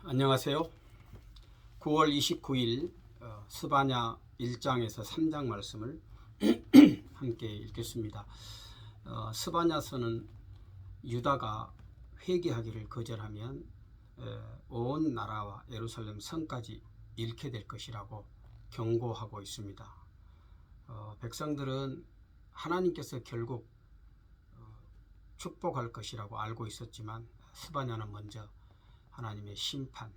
안녕하세요. 9월 29일 스바냐 1장에서 3장 말씀을 함께 읽겠습니다. 스바냐서는 유다가 회개하기를 거절하면 온 나라와 예루살렘 성까지 잃게 될 것이라고 경고하고 있습니다. 백성들은 하나님께서 결국 축복할 것이라고 알고 있었지만 스바냐는 먼저 하나님의 심판,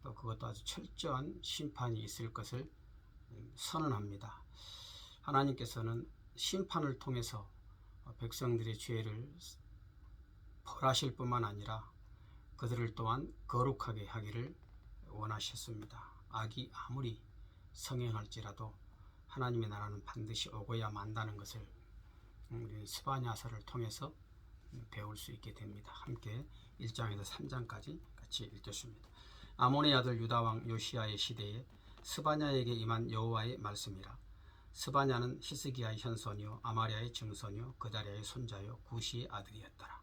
또 그것도 아주 철저한 심판이 있을 것을 선언합니다. 하나님께서는 심판을 통해서 백성들의 죄를 벌하실 뿐만 아니라 그들을 또한 거룩하게 하기를 원하셨습니다. 악이 아무리 성행할지라도 하나님의 나라는 반드시 오고야 만다는 것을 우리 스바냐서를 통해서 배울 수 있게 됩니다. 함께 1장에서 3장까지 같이 읽겠습니다. 아몬의 아들 유다왕 요시야의 시대에 스바냐에게 임한 여호와의 말씀이라. 스바냐는 히스기야의 현손이요 아마랴의 증손이요 그다랴의 손자요 구시의 아들이었더라.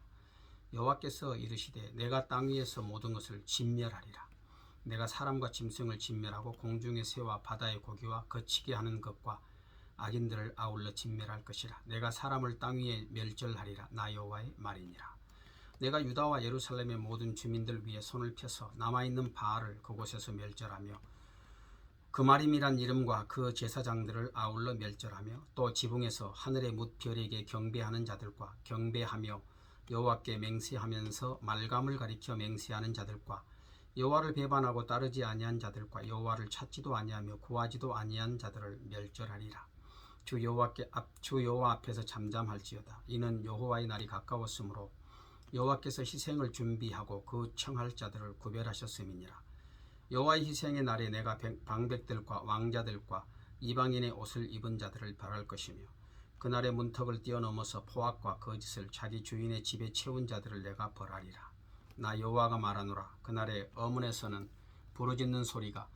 여호와께서 이르시되 내가 땅 위에서 모든 것을 진멸하리라. 내가 사람과 짐승을 진멸하고 공중의 새와 바다의 고기와 거치게 하는 것과 악인들을 아울러 진멸할 것이라. 내가 사람을 땅 위에 멸절하리라. 나 여호와의 말이니라. 내가 유다와 예루살렘의 모든 주민들 위에 손을 펴서 남아있는 바알을 그곳에서 멸절하며 그마림이란 이름과 그 제사장들을 아울러 멸절하며 또 지붕에서 하늘의 뭇별에게 경배하는 자들과 경배하며 여호와께 맹세하면서 말감을 가리켜 맹세하는 자들과 여호와를 배반하고 따르지 아니한 자들과 여호와를 찾지도 아니하며 구하지도 아니한 자들을 멸절하리라. 주 여호와 앞에서 잠잠할지어다. 이는 여호와의 날이 가까웠으므로 여호와께서 희생을 준비하고 그 청할 자들을 구별하셨음이니라. 여호와의 희생의 날에 내가 방백들과 왕자들과 이방인의 옷을 입은 자들을 벌할 것이며 그날의 문턱을 뛰어넘어서 포악과 거짓을 자기 주인의 집에 채운 자들을 내가 벌하리라. 나 여호와가 말하노라. 그날에 어문에서는 부르짖는 소리가,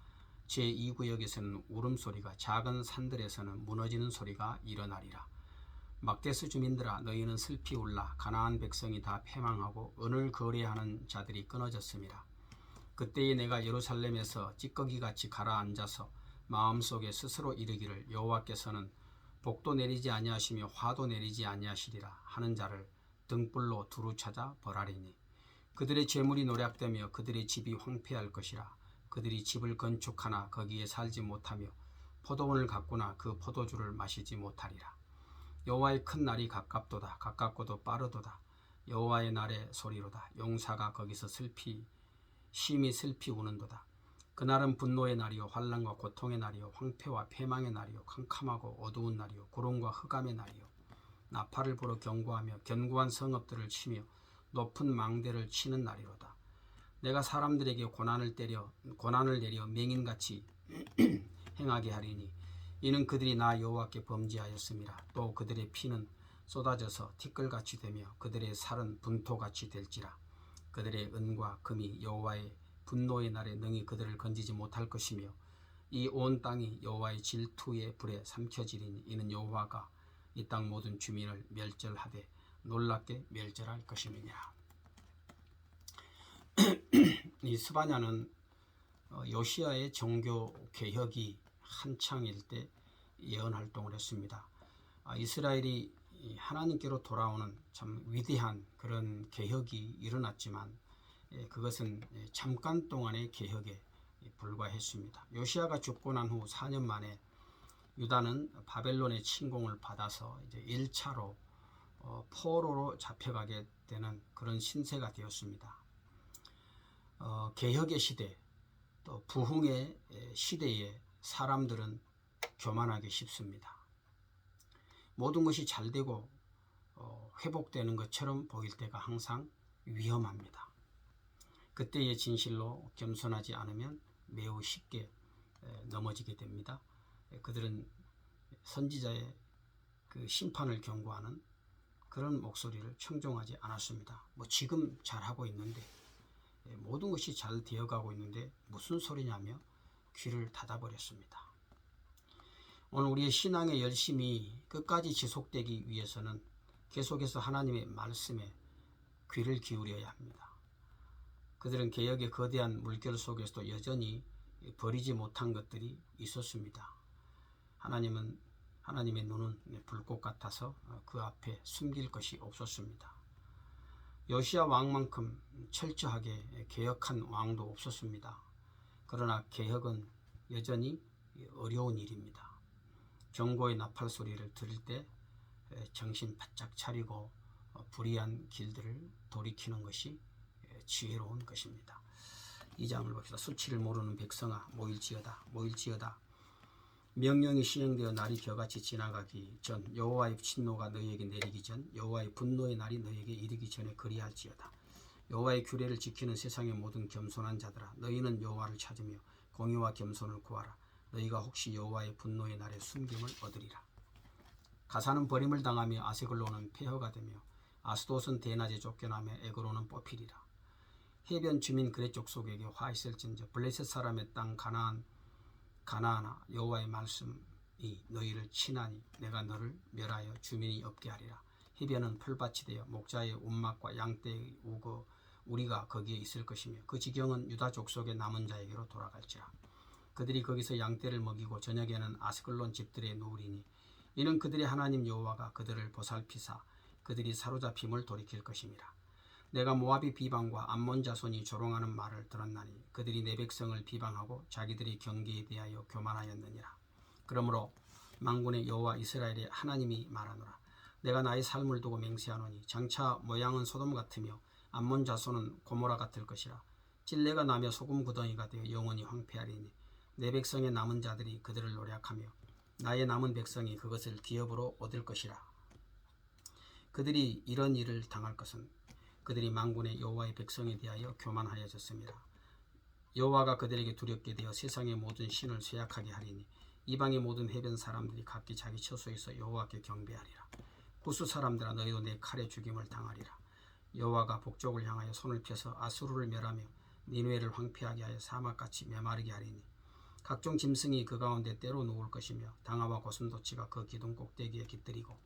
제2구역에서는 울음소리가, 작은 산들에서는 무너지는 소리가 일어나리라. 막데스 주민들아, 너희는 슬피 울라. 가나안 백성이 다 패망하고 은을 거래하는 자들이 끊어졌음이라. 그때에 내가 예루살렘에서 찌꺼기같이 가라앉아서 마음속에 스스로 이르기를 여호와께서는 복도 내리지 아니하시며 화도 내리지 아니하시리라 하는 자를 등불로 두루 찾아 벌하리니 그들의 재물이 노략되며 그들의 집이 황폐할 것이라. 그들이 집을 건축하나 거기에 살지 못하며 포도원을 가꾸나 그 포도주를 마시지 못하리라. 여호와의 큰 날이 가깝도다. 가깝고도 빠르도다. 여호와의 날의 소리로다. 용사가 거기서 심히 슬피 우는도다. 그날은 분노의 날이요 환난과 고통의 날이요 황폐와 패망의 날이요 캄캄하고 어두운 날이요 구름과 흑암의 날이요 나팔을 불어 경고하며 견고한 성읍들을 치며 높은 망대를 치는 날이로다. 내가 사람들에게 고난을 내려 맹인같이 행하게 하리니 이는 그들이 나 여호와께 범죄하였음이라. 또 그들의 피는 쏟아져서 티끌같이 되며 그들의 살은 분토같이 될지라. 그들의 은과 금이 여호와의 분노의 날에 능히 그들을 건지지 못할 것이며 이 온 땅이 여호와의 질투의 불에 삼켜지리니 이는 여호와가 이 땅 모든 주민을 멸절하되 놀랍게 멸절할 것임이니라. 이 스바냐는 요시야의 종교 개혁이 한창일 때 예언 활동을 했습니다. 이스라엘이 하나님께로 돌아오는 참 위대한 그런 개혁이 일어났지만 그것은 잠깐 동안의 개혁에 불과했습니다. 요시야가 죽고 난 후 4년 만에 유다는 바벨론의 침공을 받아서 이제 1차로 포로로 잡혀가게 되는 그런 신세가 되었습니다. 개혁의 시대, 또 부흥의 시대에 사람들은 교만하기 쉽습니다. 모든 것이 잘 되고 회복되는 것처럼 보일 때가 항상 위험합니다. 그때의 진실로 겸손하지 않으면 매우 쉽게 넘어지게 됩니다. 그들은 선지자의 그 심판을 경고하는 그런 목소리를 청종하지 않았습니다. 지금 잘하고 있는데 모든 것이 잘 되어가고 있는데 무슨 소리냐며 귀를 닫아버렸습니다. 오늘 우리의 신앙의 열심이 끝까지 지속되기 위해서는 계속해서 하나님의 말씀에 귀를 기울여야 합니다. 그들은 개혁의 거대한 물결 속에서도 여전히 버리지 못한 것들이 있었습니다. 하나님의 눈은 불꽃 같아서 그 앞에 숨길 것이 없었습니다. 요시야 왕만큼 철저하게 개혁한 왕도 없었습니다. 그러나 개혁은 여전히 어려운 일입니다. 경고의 나팔 소리를 들을 때 정신 바짝 차리고 불의한 길들을 돌이키는 것이 지혜로운 것입니다. 2장을 봅시다. 수치를 모르는 백성아 모일지어다. 명령이 시행되어 날이 겨같이 지나가기 전 여호와의 진노가 너희에게 내리기 전 여호와의 분노의 날이 너희에게 이르기 전에 그리할지어다. 여호와의 규례를 지키는 세상의 모든 겸손한 자들아 너희는 여호와를 찾으며 공의와 겸손을 구하라. 너희가 혹시 여호와의 분노의 날에 숨김을 얻으리라. 가사는 버림을 당하며 아세글론은 폐허가 되며 아스돗은 대낮에 쫓겨나며 에그론은 뽑히리라. 해변 주민 그렛 족속에게 화 있을진저 블레셋 사람의 땅 가나안아 여호와의 말씀이 너희를 치나니 내가 너를 멸하여 주민이 없게 하리라. 해변은 풀밭이 되어 목자의 운막과 양떼의 우리가 거기에 있을 것이며 그 지경은 유다 족속의 남은 자에게로 돌아갈지라. 그들이 거기서 양떼를 먹이고 저녁에는 아스글론 집들에 누우리니 이는 그들의 하나님 여호와가 그들을 보살피사 그들이 사로잡힘을 돌이킬 것임이라. 내가 모압의 비방과 암몬 자손이 조롱하는 말을 들었나니 그들이 내 백성을 비방하고 자기들의 경계에 대하여 교만하였느니라. 그러므로 만군의 여호와 이스라엘의 하나님이 말하노라. 내가 나의 삶을 두고 맹세하노니 장차 모양은 소돔 같으며 암몬 자손은 고모라 같을 것이라. 찔레가 나며 소금 구덩이가 되어 영원히 황폐하리니 내 백성의 남은 자들이 그들을 노략하며 나의 남은 백성이 그것을 기업으로 얻을 것이라. 그들이 이런 일을 당할 것은 그들이 만군의 여호와의 백성에 대하여 교만하여졌습니다. 여호와가 그들에게 두렵게 되어 세상의 모든 신을 쇠약하게 하리니 이방의 모든 해변 사람들이 각기 자기 처소에서 여호와께 경배하리라. 구스 사람들아 너희도 내 칼에 죽임을 당하리라. 여호와가 북쪽을 향하여 손을 펴서 아수르를 멸하며 니느웨를 황폐하게 하여 사막같이 메마르게 하리니 각종 짐승이 그 가운데 때로 누울 것이며 당아와 고슴도치가 그 기둥 꼭대기에 깃들이고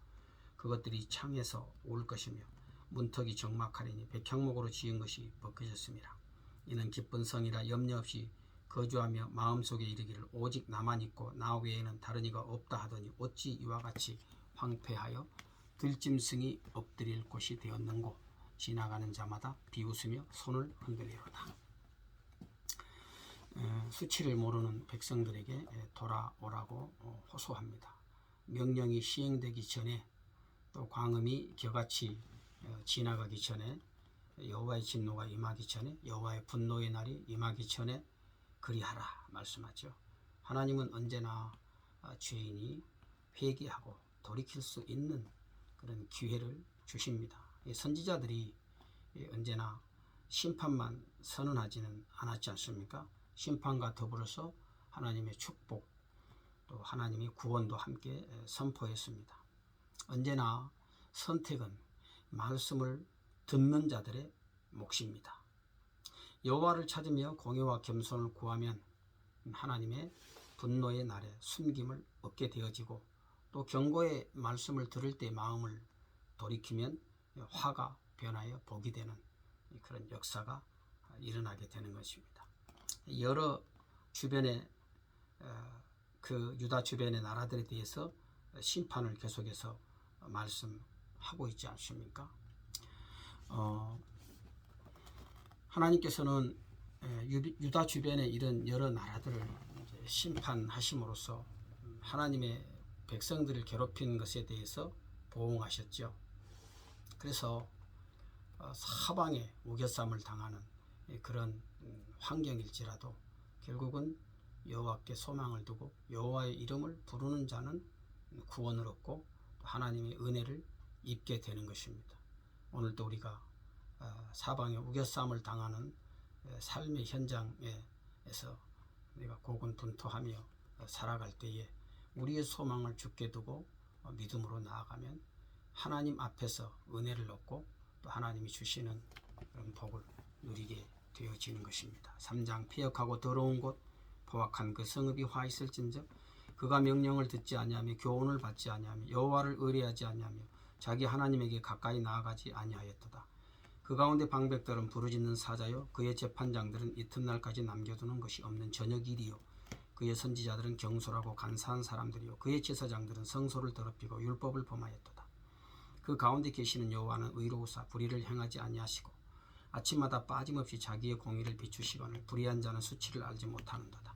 그것들이 창에서 올 것이며 문턱이 적막하리니 백향목으로 지은 것이 벗겨졌습니다. 이는 기쁜 성이라 염려 없이 거주하며 마음속에 이르기를 오직 나만 있고 나 외에는 다른 이가 없다 하더니 어찌 이와 같이 황폐하여 들짐승이 엎드릴 곳이 되었는고. 지나가는 자마다 비웃으며 손을 흔들리로다. 수치를 모르는 백성들에게 돌아오라고 호소합니다. 명령이 시행되기 전에 또 광음이 겨같이 지나가기 전에 여호와의 진노가 임하기 전에 여호와의 분노의 날이 임하기 전에 그리하라 말씀하죠. 하나님은 언제나 죄인이 회개하고 돌이킬 수 있는 그런 기회를 주십니다. 선지자들이 언제나 심판만 선언하지는 않았지 않습니까? 심판과 더불어서 하나님의 축복 또 하나님의 구원도 함께 선포했습니다. 언제나 선택은 말씀을 듣는 자들의 몫입니다. 여호와를 찾으며 공의와 겸손을 구하면 하나님의 분노의 날에 숨김을 얻게 되어지고 또 경고의 말씀을 들을 때 마음을 돌이키면 화가 변하여 복이 되는 그런 역사가 일어나게 되는 것입니다. 여러 주변의 그 유다 주변의 나라들에 대해서 심판을 계속해서 말씀하고 있지 않습니까? 하나님께서는 유다 주변의 이런 여러 나라들을 심판하심으로써 하나님의 백성들을 괴롭히는 것에 대해서 보응하셨죠. 그래서 사방에 우겨쌈을 당하는 그런 환경일지라도 결국은 여호와께 소망을 두고 여호와의 이름을 부르는 자는 구원을 얻고 하나님의 은혜를 입게 되는 것입니다. 오늘도 우리가 사방에 우겨쌈을 당하는 삶의 현장에서 우리가 고군분투하며 살아갈 때에 우리의 소망을 주께 두고 믿음으로 나아가면 하나님 앞에서 은혜를 얻고 또 하나님이 주시는 그런 복을 누리게 되어지는 것입니다. 3장 폐역하고 더러운 곳 포악한 그 성읍이 화 있을진저 그가 명령을 듣지 아니하며 교훈을 받지 아니하며 여호와를 의뢰하지 아니하며 자기 하나님에게 가까이 나아가지 아니하였도다. 그 가운데 방백들은 부르짖는 사자요 그의 재판장들은 이튿날까지 남겨두는 것이 없는 저녁일이요 그의 선지자들은 경솔하고 간사한 사람들이요 그의 제사장들은 성소를 더럽히고 율법을 범하였도다. 그 가운데 계시는 여호와는 의로우사 불의를 행하지 아니하시고 아침마다 빠짐없이 자기의 공의를 비추시거늘 불의한 자는 수치를 알지 못하는도다.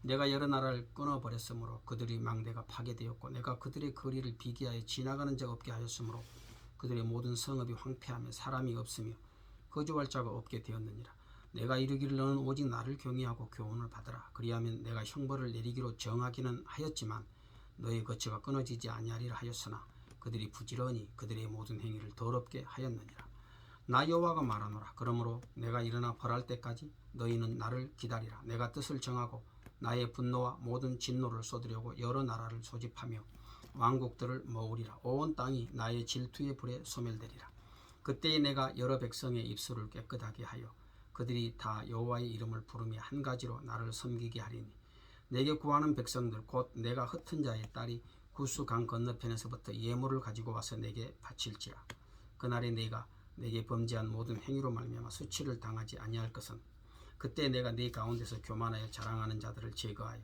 내가 여러 나라를 끊어버렸으므로 그들의 망대가 파괴되었고 내가 그들의 거리를 비기하여 지나가는 자 없게 하였으므로 그들의 모든 성읍이 황폐하며 사람이 없으며 거주할 자가 없게 되었느니라. 내가 이르기를 너는 오직 나를 경외하고 교훈을 받으라. 그리하면 내가 형벌을 내리기로 정하기는 하였지만 너의 거처가 끊어지지 아니하리라 하였으나 그들이 부지런히 그들의 모든 행위를 더럽게 하였느니라. 나 여호와가 말하노라. 그러므로 내가 일어나 벌할 때까지 너희는 나를 기다리라. 내가 뜻을 정하고 나의 분노와 모든 진노를 쏟으려고 여러 나라를 소집하며 왕국들을 모으리라. 온 땅이 나의 질투의 불에 소멸되리라. 그때에 내가 여러 백성의 입술을 깨끗하게 하여 그들이 다 여호와의 이름을 부르며 한 가지로 나를 섬기게 하리니 내게 구하는 백성들 곧 내가 흩은 자의 딸이 구스 강 건너편에서부터 예물을 가지고 와서 내게 바칠지라. 그날에 내가 내게 범죄한 모든 행위로 말미암아 수치를 당하지 아니할 것은 그때 내가 네 가운데서 교만하여 자랑하는 자들을 제거하여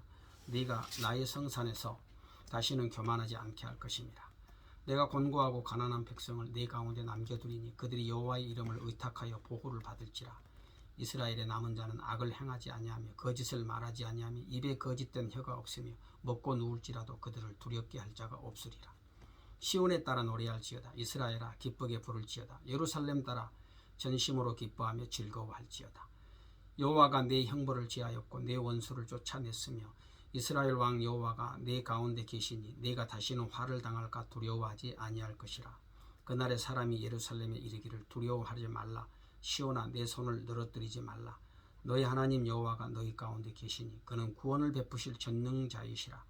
네가 나의 성산에서 다시는 교만하지 않게 할 것입니다. 내가 곤고하고 가난한 백성을 네 가운데 남겨두리니 그들이 여호와의 이름을 의탁하여 보호를 받을지라. 이스라엘의 남은 자는 악을 행하지 아니하며 거짓을 말하지 아니하며 입에 거짓된 혀가 없으며 먹고 누울지라도 그들을 두렵게 할 자가 없으리라. 시온에 따라 노래할지어다. 이스라엘아 기쁘게 부를지어다. 예루살렘 따라 전심으로 기뻐하며 즐거워할지어다. 여호와가 내 형벌을 제하였고 내 원수를 쫓아냈으며 이스라엘 왕 여호와가 내 가운데 계시니 내가 다시는 화를 당할까 두려워하지 아니할 것이라. 그날에 사람이 예루살렘에 이르기를 두려워하지 말라. 시온아 내 손을 늘어뜨리지 말라. 너희 하나님 여호와가 너희 가운데 계시니 그는 구원을 베푸실 전능자이시라.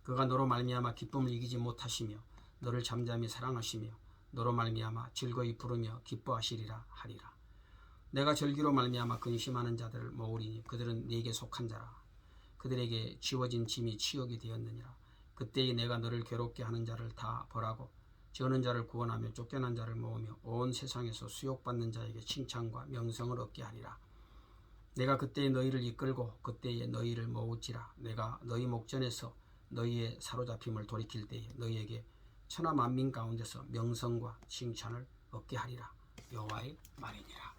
그가 너로 말미암아 기쁨을 이기지 못하시며 너를 잠잠히 사랑하시며 너로 말미암아 즐거이 부르며 기뻐하시리라 하리라. 내가 절기로 말미암아 근심하는 자들을 모으리니 그들은 네게 속한 자라. 그들에게 지워진 짐이 치욕이 되었느니라. 그때에 내가 너를 괴롭게 하는 자를 다 벌하고 저는 자를 구원하며 쫓겨난 자를 모으며 온 세상에서 수욕받는 자에게 칭찬과 명성을 얻게 하리라. 내가 그때에 너희를 이끌고 그때에 너희를 모을지라. 내가 너희 목전에서 너희의 사로잡힘을 돌이킬 때에 너희에게 천하 만민 가운데서 명성과 칭찬을 얻게 하리라. 여호와의 말이니라.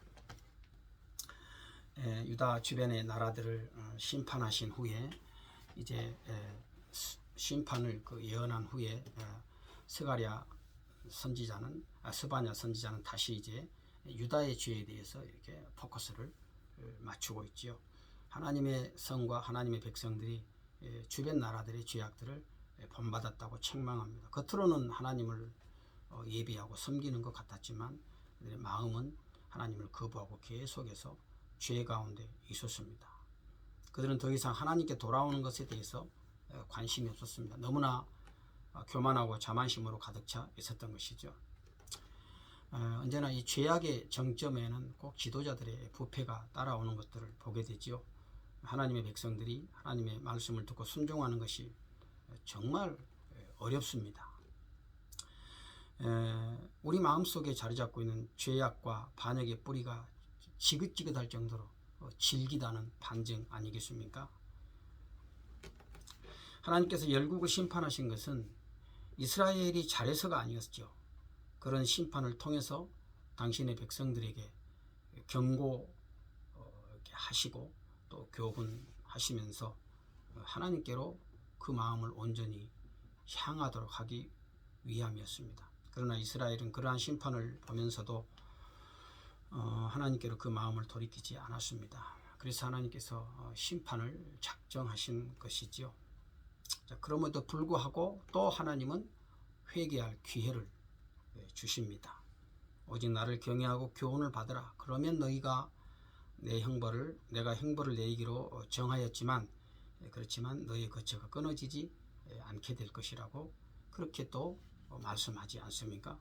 유다 주변의 나라들을 심판하신 후에 이제 심판을 예언한 후에 스바냐 선지자는 다시 이제 유다의 죄에 대해서 이렇게 포커스를 맞추고 있지요. 하나님의 성과 하나님의 백성들이 주변 나라들의 죄악들을 본받았다고 책망합니다. 겉으로는 하나님을 예비하고 섬기는 것 같았지만 마음은 하나님을 거부하고 계속해서 죄 가운데 있었습니다. 그들은 더 이상 하나님께 돌아오는 것에 대해서 관심이 없었습니다. 너무나 교만하고 자만심으로 가득 차 있었던 것이죠. 언제나 이 죄악의 정점에는 꼭 지도자들의 부패가 따라오는 것들을 보게 되지요. 하나님의 백성들이 하나님의 말씀을 듣고 순종하는 것이 정말 어렵습니다. 우리 마음속에 자리 잡고 있는 죄악과 반역의 뿌리가 지긋지긋할 정도로 질기다는 반증 아니겠습니까? 하나님께서 열국을 심판하신 것은 이스라엘이 잘해서가 아니었죠. 그런 심판을 통해서 당신의 백성들에게 경고 하시고 또 교훈하시면서 하나님께로 그 마음을 온전히 향하도록 하기 위함이었습니다. 그러나 이스라엘은 그러한 심판을 보면서도 하나님께로 그 마음을 돌이키지 않았습니다. 그래서 하나님께서 심판을 작정하신 것이지요. 자, 그럼에도 불구하고 또 하나님은 회개할 기회를 주십니다. 오직 나를 경외하고 교훈을 받으라. 그러면 너희가 내가 형벌을 내리기로 정하였지만 그렇지만 너희 거처가 끊어지지 않게 될 것이라고 그렇게 또 말씀하지 않습니까?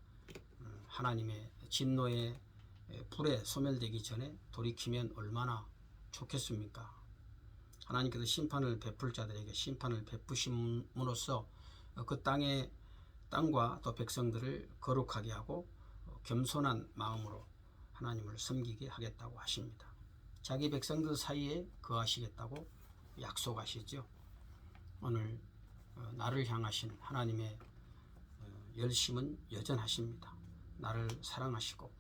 하나님의 진노의 불에 소멸되기 전에 돌이키면 얼마나 좋겠습니까? 하나님께서 심판을 베풀 자들에게 심판을 베푸심으로써 그 땅과 또 백성들을 거룩하게 하고 겸손한 마음으로 하나님을 섬기게 하겠다고 하십니다. 자기 백성들 사이에 거하시겠다고 약속하시죠. 오늘 나를 향하신 하나님의 열심은 여전하십니다. 나를 사랑하시고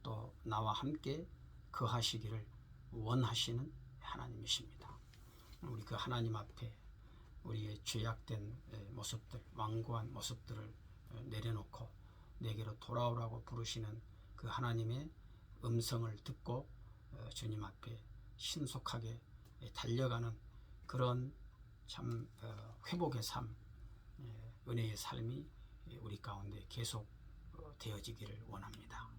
또 나와 함께 거하시기를 원하시는 하나님이십니다. 우리 그 하나님 앞에 우리의 죄악된 모습들, 완고한 모습들을 내려놓고 내게로 돌아오라고 부르시는 그 하나님의 음성을 듣고 주님 앞에 신속하게 달려가는 그런 참 회복의 삶, 은혜의 삶이 우리 가운데 계속 되어지기를 원합니다.